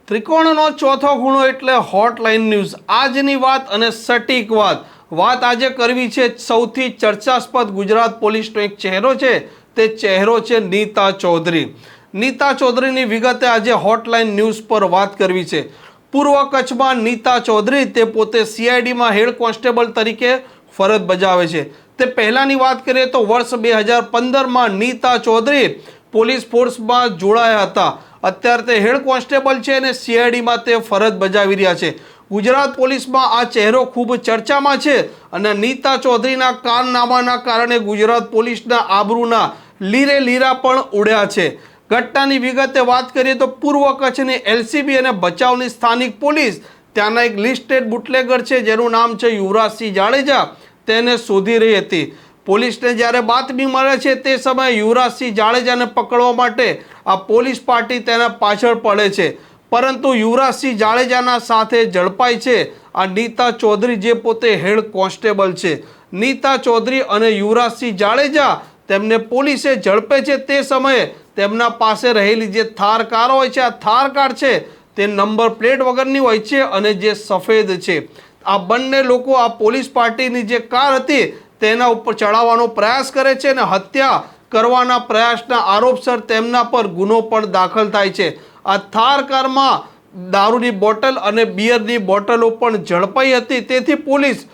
ત્રિકોણનો ચોથો ગુણો એટલે હોટલાઇન ન્યૂઝ। આજની વાત અને સટીક વાત આજે કરવી છે સૌથી ચર્ચાસ્પદ ગુજરાત પોલીસનો એક ચહેરો છે, તે ચહેરો છે નીતા ચૌધરી। નીતા ચૌધરીની વિગતે આજે હોટલાઇન ન્યૂઝ પર વાત કરવી છે। પૂર્વ કચ્છમાં નીતા ચૌધરી તે પોતે સીઆઈડીમાં હેડ કોન્સ્ટેબલ તરીકે ફરજ બજાવે છે। તે પહેલાની વાત કરીએ તો વર્ષ 2015માં નીતા ચૌધરી પોલીસ ફોર્સમાં જોડાયા હતા। અત્યારે તે હેડ કોન્સ્ટેબલ છે અને સીઆઈડીમાં તે ફરજ બજાવી રહ્યા છે। ગુજરાત પોલીસમાં આ ચહેરો ખૂબ ચર્ચામાં છે અને નીતા ચૌધરીના કારનામાના કારણે ગુજરાત પોલીસના આબરૂના લીરે લીરા પણ ઉડ્યા છે। ઘટનાની વિગતે વાત કરીએ તો પૂર્વ કચ્છની એલસીબી અને ભચાઉની સ્થાનિક પોલીસ ત્યાંના એક લિસ્ટેડ બુટલેગર છે જેનું નામ છે યુવરાજસિંહ જાડેજા, તેને શોધી રહી હતી। પોલીસને જ્યારે બાતમી મળે છે તે સમયે યુવરાજસિંહ જાડેજાને પકડવા માટે આ પોલીસ પાર્ટી તેના પાછળ પડે છે, પરંતુ યુવરાજસિંહ જાડેજાના સાથે ઝડપાય છે આ નીતા ચૌધરી જે પોતે હેડ કોન્સ્ટેબલ છે। નીતા ચૌધરી અને યુવરાજસિંહ જાડેજા તેમને પોલીસે ઝડપે છે તે સમયે તેમના પાસે રહેલી જે થાર કાર હોય છે, આ થાર કાર છે તે નંબર પ્લેટ વગરની હોય છે અને જે સફેદ છે। આ બંને લોકો આ પોલીસ પાર્ટીની જે કાર હતી તેના ઉપર ચડાવવાનો પ્રયાસ કરે છે અને હત્યા કરવાના પ્રયાસના આરોપસર તેમના પર ગુનો પણ દાખલ થાય છે। આ થાર કારમાં દારૂની બોટલ અને બિયરની બોટલો પણ ઝડપાઈ હતી, તેથી પોલીસ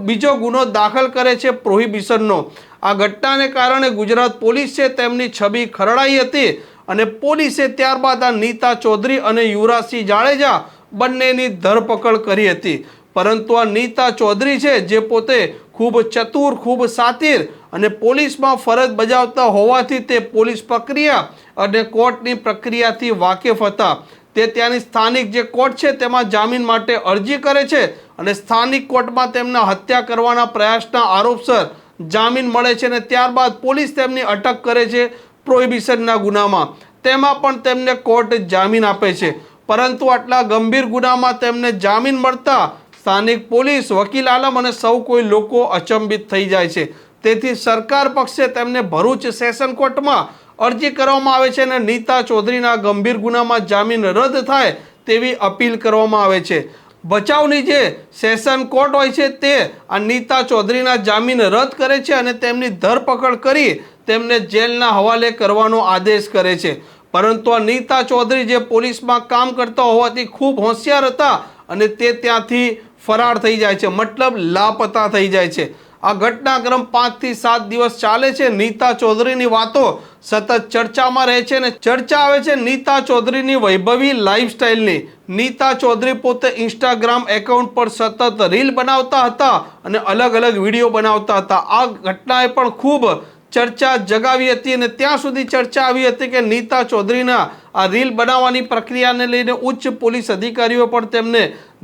બીજો ગુનો દાખલ કરે છે પ્રોહિબિશનનો। આ ઘટનાને કારણે ગુજરાત પોલીસ છે તેમની છબી ખરડાઈ હતી અને પોલીસે ત્યારબાદ આ નીતા ચૌધરી અને યુવરાજસિંહ જાડેજા બંનેની ધરપકડ કરી હતી। પરંતુ આ નીતા ચૌધરી છે જે પોતે ખૂબ ચતુર, ખૂબ સાતીર અને પોલીસમાં ફરજ બજાવતા હોવાથી તે પોલીસ પ્રક્રિયા અને કોર્ટની પ્રક્રિયાથી વાકેફ હતા। તે ત્યાંની સ્થાનિક જે કોર્ટ છે તેમાં જામીન માટે અરજી કરે છે અને સ્થાનિક કોર્ટમાં તેમના હત્યા કરવાના પ્રયાસના આરોપસર જામીન મળે છે અને ત્યારબાદ પોલીસ તેમની અટક કરે છે પ્રોહિબિશનના ગુનામાં। તેમાં પણ તેમને કોર્ટ જામીન આપે છે, પરંતુ આટલા ગંભીર ગુનામાં તેમને જામીન મળતા સ્થાનિક પોલીસ, વકીલ આલમ અને સૌ કોઈ લોકો અચંબિત થઈ જાય છે। તેથી સરકાર પક્ષે તેમને ભરૂચ સેશન કોર્ટમાં અરજી કરવામાં આવે છે અને નીતા ચૌધરીના ગંભીર ગુનામાં જામીન રદ થાય તેવી અપીલ કરવામાં આવે છે। ભચાઉની જે સેશન કોર્ટ હોય છે તે આ નીતા ચૌધરીના જામીન રદ કરે છે અને તેમની ધરપકડ કરી તેમને જેલના હવાલે કરવાનો આદેશ કરે છે। પરંતુ આ નીતા ચૌધરી જે પોલીસમાં કામ કરતા હોવાથી ખૂબ હોશિયાર હતા અને તે ત્યાંથી ફરાર થઈ જાય છે, મતલબ લાપતા થઈ જાય છે। આ ઘટનાક્રમ 5 થી 7 દિવસ ચાલે છે। નીતા ચૌધરીની વાતો સતત ચર્ચામાં રહે છે અને ચર્ચા આવે છે નીતા ચૌધરીની વૈભવી લાઈફસ્ટાઈલની। નીતા ચૌધરી પોતે ઇન્સ્ટાગ્રામ એકાઉન્ટ પર સતત રીલ બનાવતા હતા અને અલગ અલગ વિડીયો બનાવતા હતા। આ ઘટનાએ પણ ખૂબ ચર્ચા જગાવી હતી અને ત્યાં સુધી ચર્ચા આવી હતી કે નીતા ચૌધરીના આ રીલ બનાવવાની પ્રક્રિયાને લઈને ઉચ્ચ પોલીસ અધિકારીઓ પણ તેમને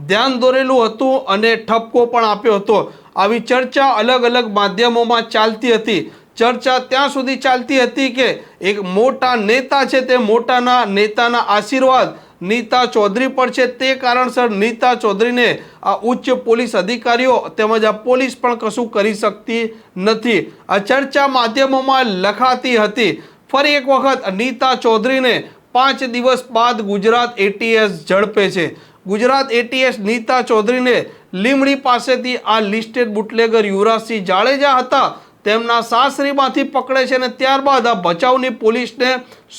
ધ્યાન દોરેલું હતું અને ઠપકો પણ આપ્યો હતો। આવી ચર્ચા અલગ અલગ માધ્યમોમાં ચાલતી હતી। ચર્ચા ત્યાં સુધી ચાલતી હતી કે એક મોટા નેતા છે તે મોટાના નેતાના આશીર્વાદ નીતા ચૌધરી પર છે, તે કારણસર નીતા ચૌધરીને આ ઉચ્ચ પોલીસ અધિકારીઓ તેમજ આ પોલીસ પણ કશું કરી શકતી નથી। આ ચર્ચા માધ્યમોમાં લખાતી હતી। ફરી એક વખત નીતા ચૌધરીને 5 દિવસ બાદ ગુજરાત એટીએસ ઝડપે છે। ગુજરાત એટીએસ નીતા ચૌધરીને લીમડી પાસેથી આ લિસ્ટેડ બુટલેગર યુવરાજસિંહ જાડેજા હતા તેમના સાસરીમાંથી પકડે છે અને ત્યારબાદ આ ભચાઉની પોલીસને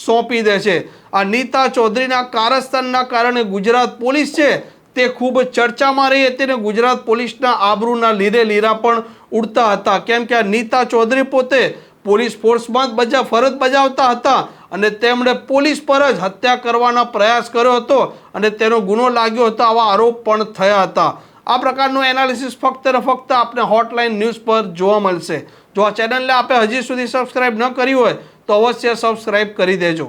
સોંપી દે છે। આ નીતા ચૌધરીના કારસ્તાનના કારણે ગુજરાત પોલીસ છે તે ખૂબ ચર્ચામાં રહી હતી અને ગુજરાત પોલીસના આબરૂના લીરે લીરા પણ ઉડતા હતા, કેમ કે આ નીતા ચૌધરી પોતે પોલીસ ફોર્સમાં ફરજ બજાવતા હતા અને તેમણે પોલીસ પર જ હત્યા કરવાના પ્રયાસ કર્યો હતો અને તેનો ગુનો લાગ્યો હતો, આવા આરોપ પણ થયા હતા। આ પ્રકારનું એનાલિસિસ ફક્ત ને ફક્ત આપને હોટલાઇન ન્યૂઝ પર જોવા મળશે। જો આ ચેનલને આપે હજી સુધી સબસ્ક્રાઇબ ન કરી હોય તો અવશ્ય સબસ્ક્રાઇબ કરી દેજો।